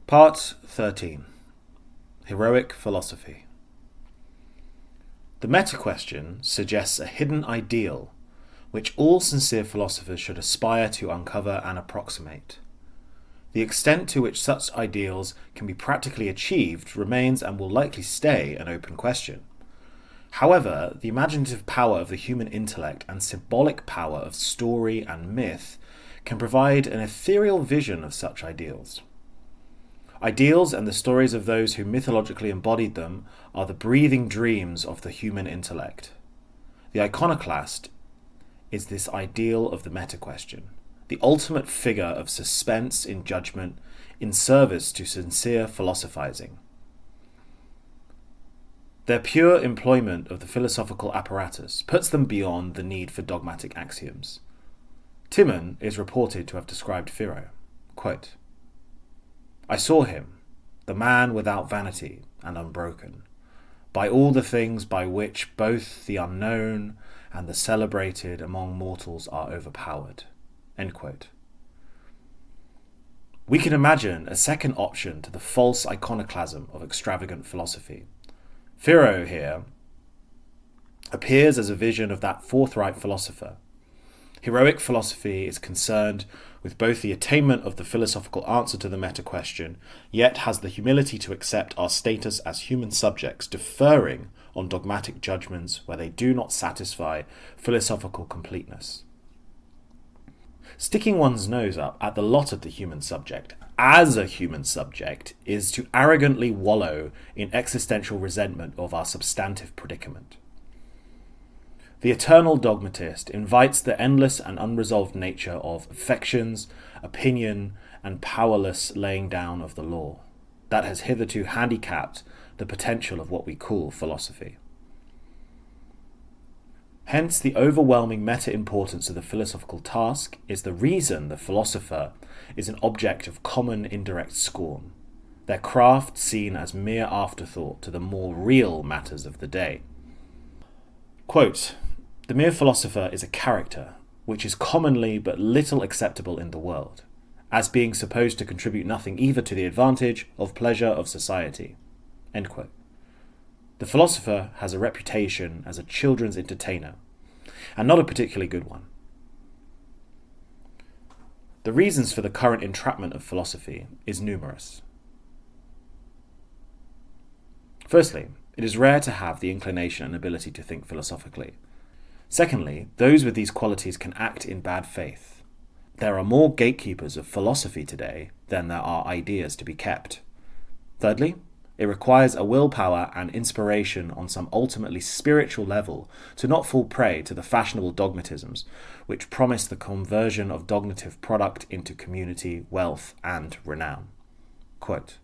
Part 13. Heroic Philosophy. The meta-question suggests a hidden ideal which all sincere philosophers should aspire to uncover and approximate. The extent to which such ideals can be practically achieved remains and will likely stay an open question. However, the imaginative power of the human intellect and symbolic power of story and myth can provide an ethereal vision of such ideals. Ideals and the stories of those who mythologically embodied them are the breathing dreams of the human intellect. The Iconoclast is this ideal of the meta-question, the ultimate figure of suspense in judgment in service to sincere philosophizing. Their pure employment of the philosophical apparatus puts them beyond the need for dogmatic axioms. Timon is reported to have described Philo, quote, "I saw him, the man without vanity and unbroken, by all the things by which both the unknown and the celebrated among mortals are overpowered." End quote. We can imagine a second option to the false iconoclasm of extravagant philosophy. Philo here appears as a vision of that forthright philosopher. Heroic philosophy is concerned with both the attainment of the philosophical answer to the meta-question, yet has the humility to accept our status as human subjects, deferring on dogmatic judgments where they do not satisfy philosophical completeness. Sticking one's nose up at the lot of the human subject as a human subject is to arrogantly wallow in existential resentment of our substantive predicament. The eternal dogmatist invites the endless and unresolved nature of affections, opinion, and powerless laying down of the law that has hitherto handicapped the potential of what we call philosophy. Hence, the overwhelming meta-importance of the philosophical task is the reason the philosopher is an object of common indirect scorn, their craft seen as mere afterthought to the more real matters of the day. Quote, "The mere philosopher is a character which is commonly but little acceptable in the world, as being supposed to contribute nothing either to the advantage of pleasure of society." End quote. The philosopher has a reputation as a children's entertainer, and not a particularly good one. The reasons for the current entrapment of philosophy is numerous. Firstly, it is rare to have the inclination and ability to think philosophically. Secondly, those with these qualities can act in bad faith. There are more gatekeepers of philosophy today than there are ideas to be kept. Thirdly, it requires a willpower and inspiration on some ultimately spiritual level to not fall prey to the fashionable dogmatisms which promise the conversion of dogmative product into community, wealth, and renown. Quote,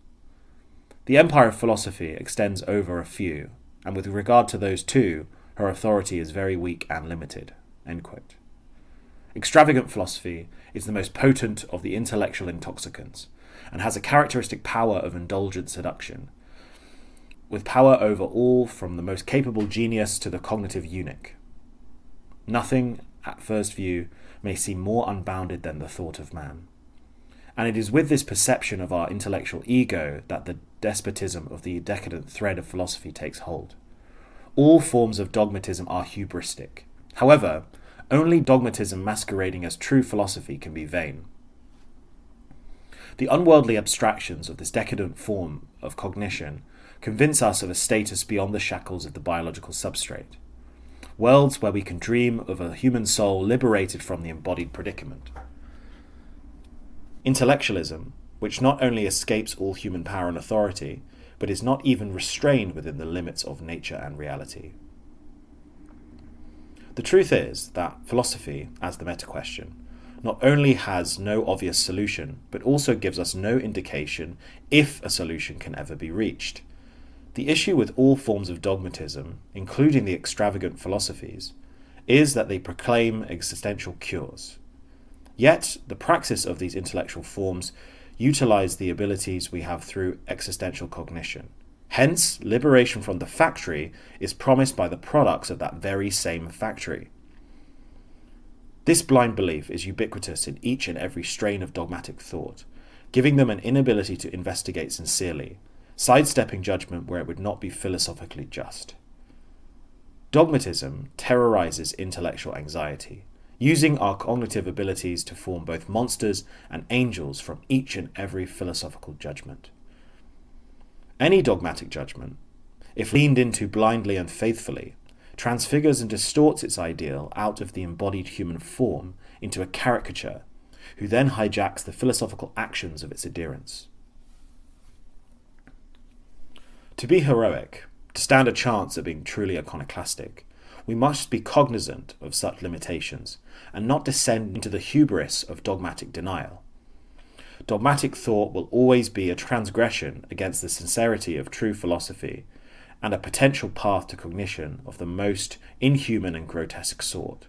"The empire of philosophy extends over a few, and with regard to those two, her authority is very weak and limited." End quote. Extravagant philosophy is the most potent of the intellectual intoxicants, and has a characteristic power of indulgent seduction, with power over all from the most capable genius to the cognitive eunuch. Nothing, at first view, may seem more unbounded than the thought of man. And it is with this perception of our intellectual ego that the despotism of the decadent thread of philosophy takes hold. All forms of dogmatism are hubristic. However, only dogmatism masquerading as true philosophy can be vain. The unworldly abstractions of this decadent form of cognition convince us of a status beyond the shackles of the biological substrate. Worlds where we can dream of a human soul liberated from the embodied predicament. Intellectualism, which not only escapes all human power and authority, but is not even restrained within the limits of nature and reality. The truth is that philosophy, as the meta-question, not only has no obvious solution, but also gives us no indication if a solution can ever be reached. The issue with all forms of dogmatism, including the extravagant philosophies, is that they proclaim existential cures. Yet, the praxis of these intellectual forms utilize the abilities we have through existential cognition. Hence, liberation from the factory is promised by the products of that very same factory. This blind belief is ubiquitous in each and every strain of dogmatic thought. giving them an inability to investigate sincerely, sidestepping judgment where it would not be philosophically just. Dogmatism terrorizes intellectual anxiety, using our cognitive abilities to form both monsters and angels from each and every philosophical judgment. Any dogmatic judgment, if leaned into blindly and faithfully, transfigures and distorts its ideal out of the embodied human form into a caricature, who then hijacks the philosophical actions of its adherents. To be heroic, to stand a chance at being truly iconoclastic, we must be cognizant of such limitations and not descend into the hubris of dogmatic denial. Dogmatic thought will always be a transgression against the sincerity of true philosophy and a potential path to cognition of the most inhuman and grotesque sort.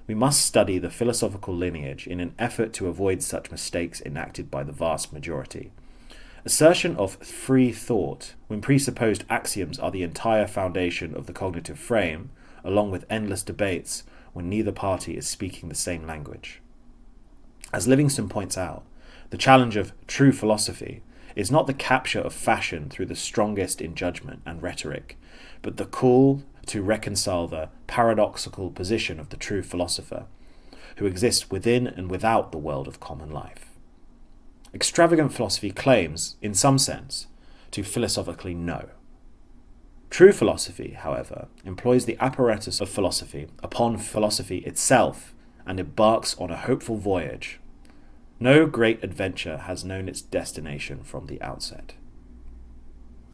We must study the philosophical lineage in an effort to avoid such mistakes enacted by the vast majority. Assertion of free thought, when presupposed axioms are the entire foundation of the cognitive frame, along with endless debates when neither party is speaking the same language. As Livingstone points out, the challenge of true philosophy is not the capture of fashion through the strongest in judgment and rhetoric, but the call to reconcile the paradoxical position of the true philosopher, who exists within and without the world of common life. Extravagant philosophy claims, in some sense, to philosophically know. True philosophy, however, employs the apparatus of philosophy upon philosophy itself and embarks on a hopeful voyage. No great adventure has known its destination from the outset.